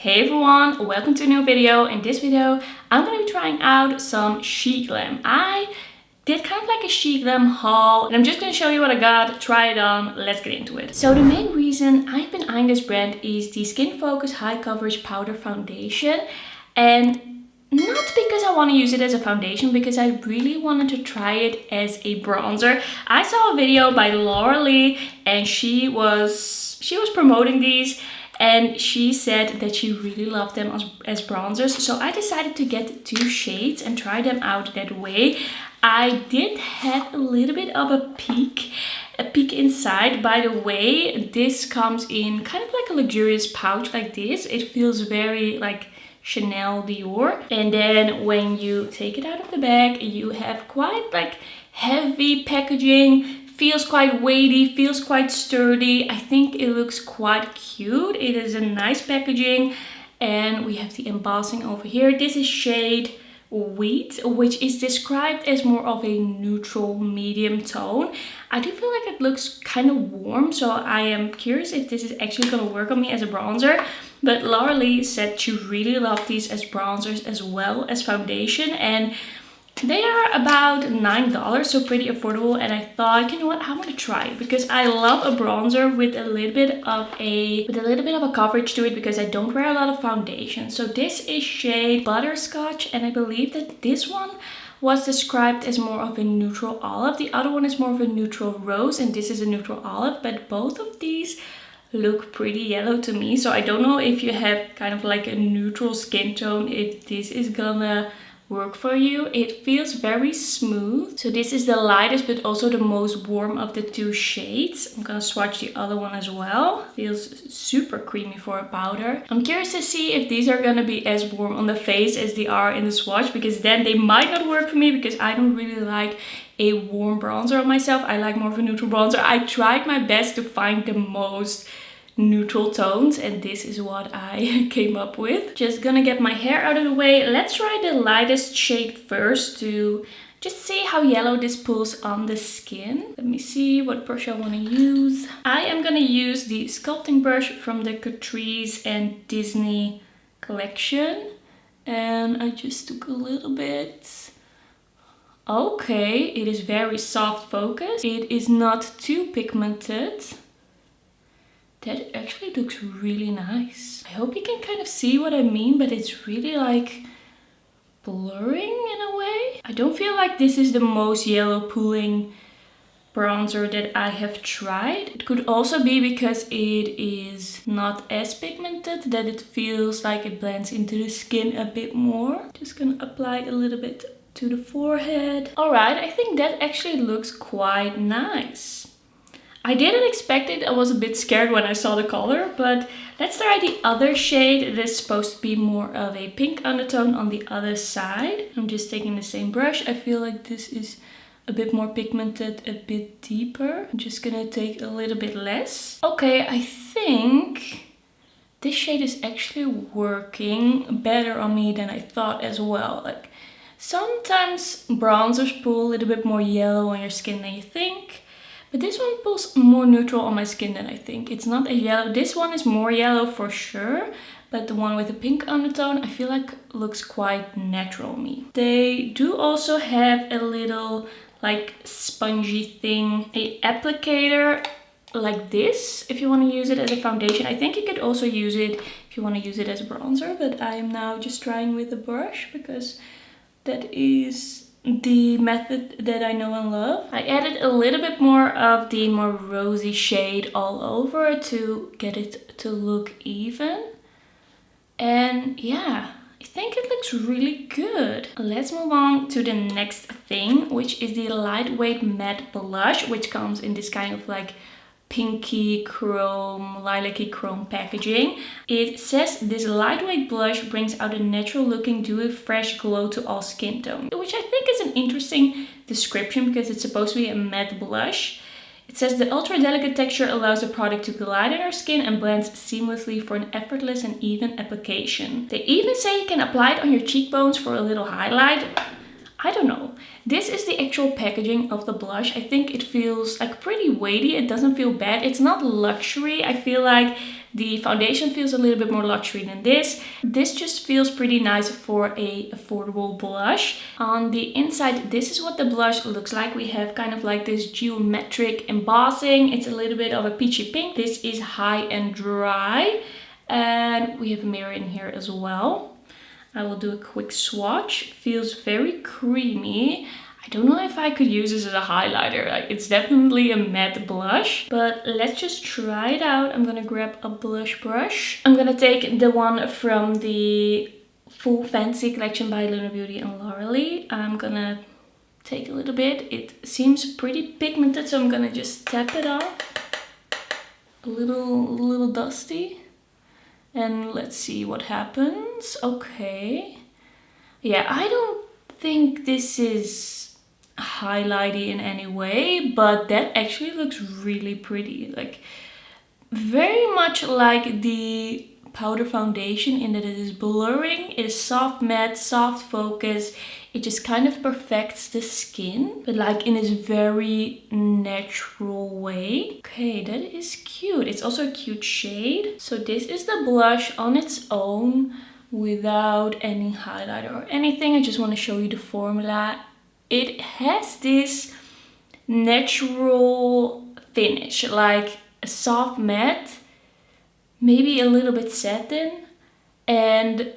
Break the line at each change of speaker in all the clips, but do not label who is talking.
Hey everyone, welcome to a new video. In this video, I'm going to be trying out some Sheglam. I did kind of like a Sheglam haul and I'm just going to show you what I got, try it on, let's get into it. So the main reason I've been eyeing this brand is the Skin Focus High Coverage Powder Foundation. And not because I want to use it as a foundation, because I really wanted to try it as a bronzer. I saw a video by Laura Lee and she was promoting these. And she said that she really loved them as bronzers. So I decided to get two shades and try them out that way. I did have a little bit of a peek inside. By the way, this comes in kind of like a luxurious pouch like this. It feels very like Chanel Dior. And then when you take it out of the bag, you have quite like heavy packaging. Feels quite weighty, feels quite sturdy. I think it looks quite cute. It is a nice packaging. And we have the embossing over here. This is shade Wheat, which is described as more of a neutral medium tone. I do feel like it looks kind of warm, so I am curious if this is actually going to work on me as a bronzer. But Laura Lee said she really loved these as bronzers as well as foundation, and they are about $9, so pretty affordable. And I thought, you know what, I want to try it because I love a bronzer with a little bit of a coverage to it, because I don't wear a lot of foundation. So this is shade Butterscotch, and I believe that this one was described as more of a neutral olive. The other one is more of a neutral rose, and this is a neutral olive. But both of these look pretty yellow to me, so I don't know if you have kind of like a neutral skin tone, if this is gonna work for you. It feels very smooth. So this is the lightest but also the most warm of the two shades. I'm gonna swatch the other one as well. Feels super creamy for a powder. I'm curious to see if these are gonna be as warm on the face as they are in the swatch, because then they might not work for me, because I don't really like a warm bronzer on myself. I like more of a neutral bronzer. I tried my best to find the most neutral tones, and this is what I came up with. Just gonna get my hair out of the way. Let's try the lightest shade first to just see how yellow this pulls on the skin. Let me see what brush I want to use. I am gonna use the sculpting brush from the Catrice and Disney collection, and I just took a little bit. Okay, it is very soft focus. It is not too pigmented. That actually looks really nice. I hope you can kind of see what I mean, but it's really like blurring in a way. I don't feel like this is the most yellow pooling bronzer that I have tried. It could also be because it is not as pigmented that it feels like it blends into the skin a bit more. Just gonna apply a little bit to the forehead. Alright, I think that actually looks quite nice. I didn't expect it. I was a bit scared when I saw the color, but let's try the other shade. It is supposed to be more of a pink undertone on the other side. I'm just taking the same brush. I feel like this is a bit more pigmented, a bit deeper. I'm just gonna take a little bit less. Okay, I think this shade is actually working better on me than I thought as well. Like, sometimes bronzers pull a little bit more yellow on your skin than you think. But this one pulls more neutral on my skin than I think. It's not a yellow. This one is more yellow for sure. But the one with the pink undertone, I feel like looks quite natural on me. They do also have a little like spongy thing. A applicator like this if you want to use it as a foundation. I think you could also use it if you want to use it as a bronzer. But I am now just trying with the brush because that is the method that I know and love. I added a little bit more of the more rosy shade all over to get it to look even. And yeah, I think it looks really good. Let's move on to the next thing, which is the lightweight matte blush, which comes in this kind of like pinky chrome, lilac-y chrome packaging. It says this lightweight blush brings out a natural looking dewy fresh glow to all skin tone, which I think is an interesting description because it's supposed to be a matte blush. It says the ultra delicate texture allows the product to glide on our skin and blends seamlessly for an effortless and even application. They even say you can apply it on your cheekbones for a little highlight. I don't know. This is the actual packaging of the blush. I think it feels like pretty weighty. It doesn't feel bad. It's not luxury. I feel like the foundation feels a little bit more luxury than this. This just feels pretty nice for a affordable blush. On the inside, this is what the blush looks like. We have kind of like this geometric embossing. It's a little bit of a peachy pink. This is high and dry. And we have a mirror in here as well. I will do a quick swatch. Feels very creamy. I don't know if I could use this as a highlighter. Like, it's definitely a matte blush, but let's just try it out. I'm gonna grab a blush brush. I'm gonna take the one from the Full Fancy collection by Luna Beauty and Lauralee. I'm gonna take a little bit. It seems pretty pigmented, so I'm gonna just tap it off. A little dusty. And let's see what happens. Okay. Yeah, I don't think this is highlighty in any way, but that actually looks really pretty. Like, very much like the powder foundation in that it is blurring. It is soft matte, soft focus. It just kind of perfects the skin, but like in this very natural way. Okay, that is cute. It's also a cute shade. So this is the blush on its own without any highlighter or anything. I just want to show you the formula. It has this natural finish, like a soft matte, maybe a little bit satin, and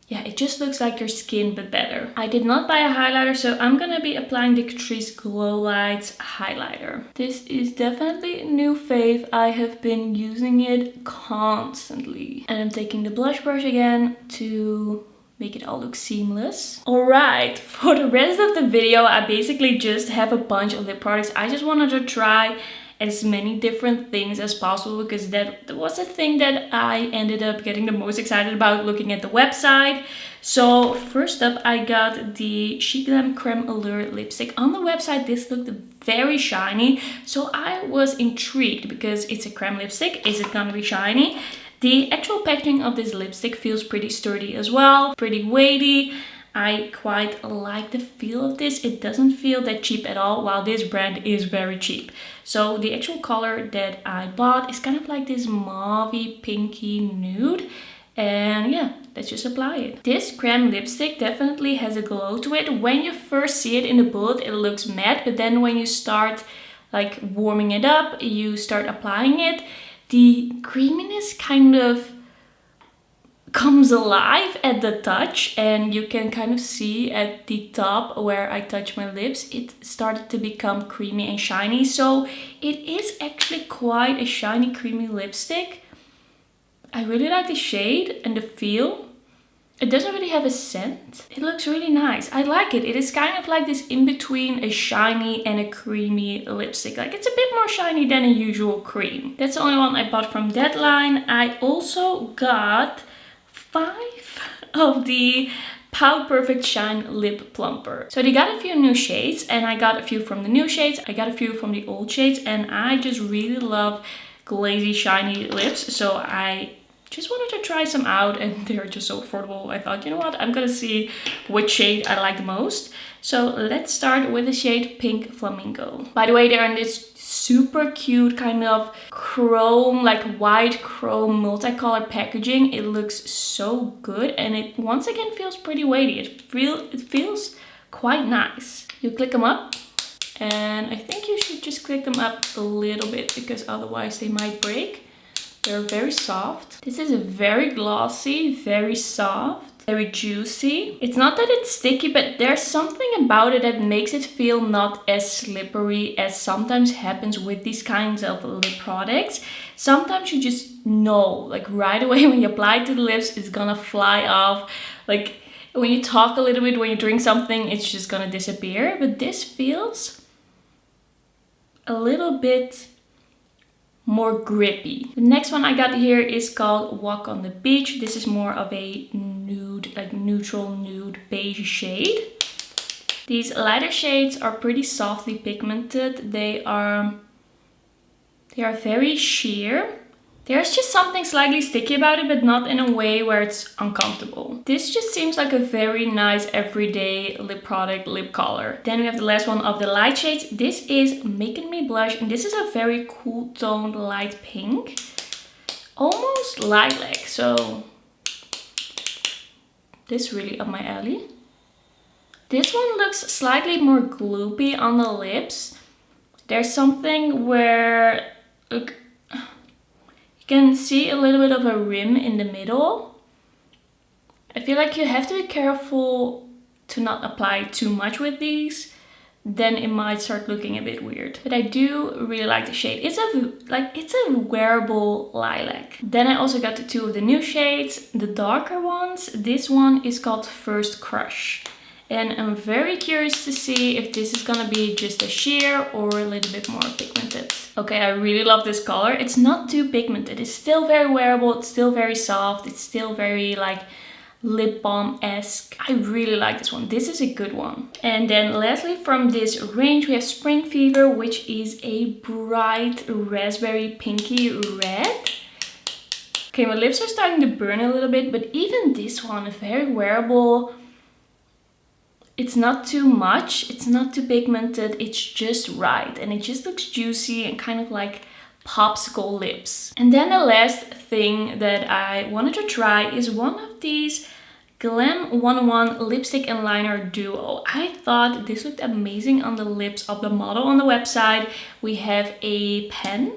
yeah, it just looks like your skin but better. I did not buy a highlighter, so I'm gonna be applying the Catrice Glow Lights highlighter. This is definitely a new fave. I have been using it constantly. And I'm taking the blush brush again to make it all look seamless. Alright, for the rest of the video, I basically just have a bunch of lip products. I just wanted to try as many different things as possible because that was a thing that I ended up getting the most excited about looking at the website. So first up, I got the Sheglam Creme Allure lipstick. On the website, this looked very shiny, so I was intrigued because it's a creme lipstick. Is it gonna be shiny? The actual packaging of this lipstick feels pretty sturdy as well, pretty weighty. I quite like the feel of this. It doesn't feel that cheap at all, while this brand is very cheap. So the actual color that I bought is kind of like this mauvey pinky nude. And yeah, let's just apply it. This creme lipstick definitely has a glow to it. When you first see it in the bullet, it looks matte, but then when you start like warming it up, you start applying it, the creaminess kind of comes alive at the touch, and you can kind of see at the top where I touch my lips, it started to become creamy and shiny. So it is actually quite a shiny, creamy lipstick. I really like the shade and the feel. It doesn't really have a scent. It looks really nice. I like it. It is kind of like this in between a shiny and a creamy lipstick. Like, it's a bit more shiny than a usual cream. That's the only one I bought from that line. I also got 5 of the Pout-Perfect Shine Lip Plumper. So they got a few new shades, and I got a few from the new shades. I got a few from the old shades, and I just really love glazy, shiny lips. So I just wanted to try some out, and they're just so affordable. I thought, you know what, I'm gonna see which shade I like the most. So let's start with the shade Pink Flamingo. By the way, they're in this super cute kind of chrome, like white chrome multicolored packaging. It looks so good, and it once again feels pretty weighty. It feels quite nice. You click them up, and I think you should just click them up a little bit because otherwise they might break. They're very soft. This is very glossy, very soft, very juicy. It's not that it's sticky, but there's something about it that makes it feel not as slippery as sometimes happens with these kinds of lip products. Sometimes you just know, like right away when you apply it to the lips, it's gonna fly off. Like when you talk a little bit, when you drink something, it's just gonna disappear. But this feels a little bit more grippy. The next one I got here is called Walk on the Beach. This is more of a nude, like neutral nude beige shade. These lighter shades are pretty softly pigmented. They are very sheer. There's just something slightly sticky about it, but not in a way where it's uncomfortable. This just seems like a very nice everyday lip product, lip color. Then we have the last one of the light shades. This is Making Me Blush, and this is a very cool toned light pink. Almost lilac, so this really up my alley. This one looks slightly more gloopy on the lips. There's something where you can see a little bit of a rim in the middle. I feel like you have to be careful to not apply too much with these, then it might start looking a bit weird. But I do really like the shade. It's a wearable lilac. Then I also got the two of the new shades, the darker ones. This one is called First Crush. And I'm very curious to see if this is gonna be just a sheer or a little bit more pigmented. Okay, I really love this color. It's not too pigmented. It's still very wearable. It's still very soft. It's still very like lip balm-esque. I really like this one. This is a good one. And then lastly from this range we have Spring Fever, which is a bright raspberry pinky red. Okay, my lips are starting to burn a little bit, but even this one is very wearable. It's not too much, it's not too pigmented, it's just right. And it just looks juicy and kind of like popsicle lips. And then the last thing that I wanted to try is one of these Glam 101 lipstick and liner duo. I thought this looked amazing on the lips of the model on the website. We have a pen,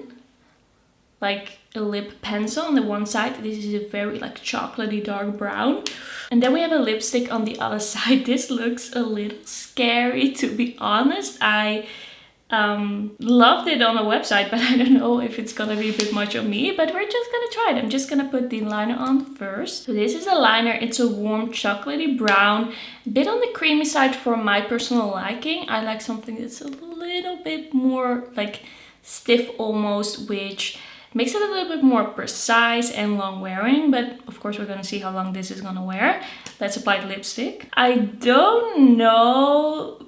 like a lip pencil on the one side. This is a very like chocolatey dark brown. And then we have a lipstick on the other side. This looks a little scary, to be honest. I loved it on the website, but I don't know if it's gonna be a bit much on me, but we're just gonna try it. I'm just gonna put the liner on first. So this is a liner. It's a warm chocolatey brown, a bit on the creamy side for my personal liking. I like something that's a little bit more like stiff almost, which makes it a little bit more precise and long wearing, but of course we're gonna see how long this is gonna wear. Let's apply the lipstick. I don't know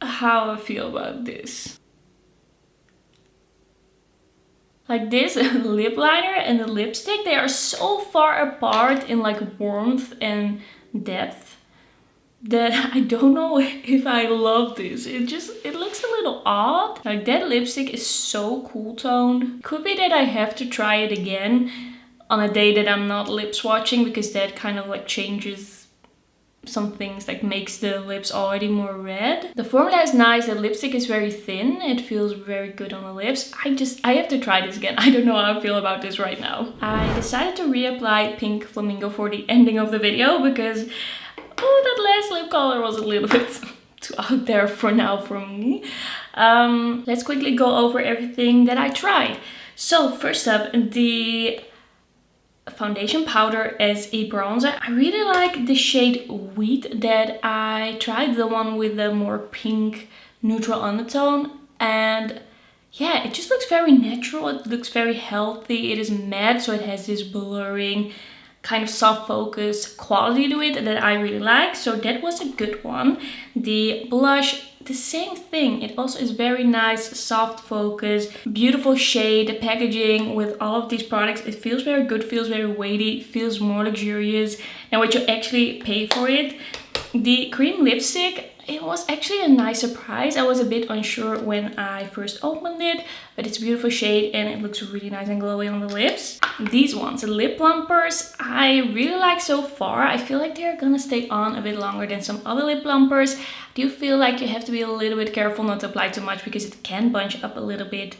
how I feel about this. Like this lip liner and the lipstick, they are so far apart in like warmth and depth that I don't know if I love this. It looks a little odd. Like that lipstick is so cool toned. Could be that I have to try it again on a day that I'm not lip swatching, because that kind of like changes some things, like makes the lips already more red. The formula is nice. The lipstick is very thin. It feels very good on the lips. I have to try this again. I don't know how I feel about this right now. I decided to reapply Pink Flamingo for the ending of the video because that last lip color was a little bit too out there for now for me. Let's quickly go over everything that I tried. So first up, the foundation powder as a bronzer. I really like the shade Wheat that I tried, the one with the more pink neutral undertone, and yeah, it just looks very natural. It looks very healthy. It is matte, so it has this blurring kind of soft focus quality to it that I really like, so that was a good one. The blush, the same thing. It also is very nice, soft focus, beautiful shade. The packaging with all of these products, it feels very good, feels very weighty, feels more luxurious than what you actually pay for it. The cream lipstick, it was actually a nice surprise. I was a bit unsure when I first opened it, but it's a beautiful shade and it looks really nice and glowy on the lips. These ones, the lip plumpers, I really like so far. I feel like they're gonna stay on a bit longer than some other lip plumpers. I do feel like you have to be a little bit careful not to apply too much because it can bunch up a little bit.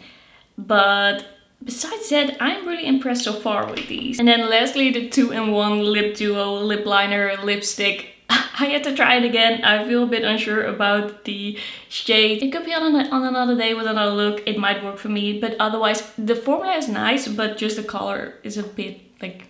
But besides that, I'm really impressed so far with these. And then lastly, the 2-in-1 lip duo, lip liner, lipstick. I had to try it again. I feel a bit unsure about the shade. It could be on another day with another look. It might work for me, but otherwise the formula is nice, but just the color is a bit like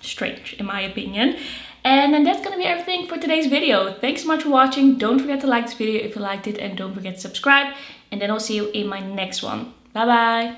strange in my opinion. And then that's gonna be everything for today's video. Thanks so much for watching. Don't forget to like this video if you liked it, and don't forget to subscribe. And then I'll see you in my next one. Bye bye.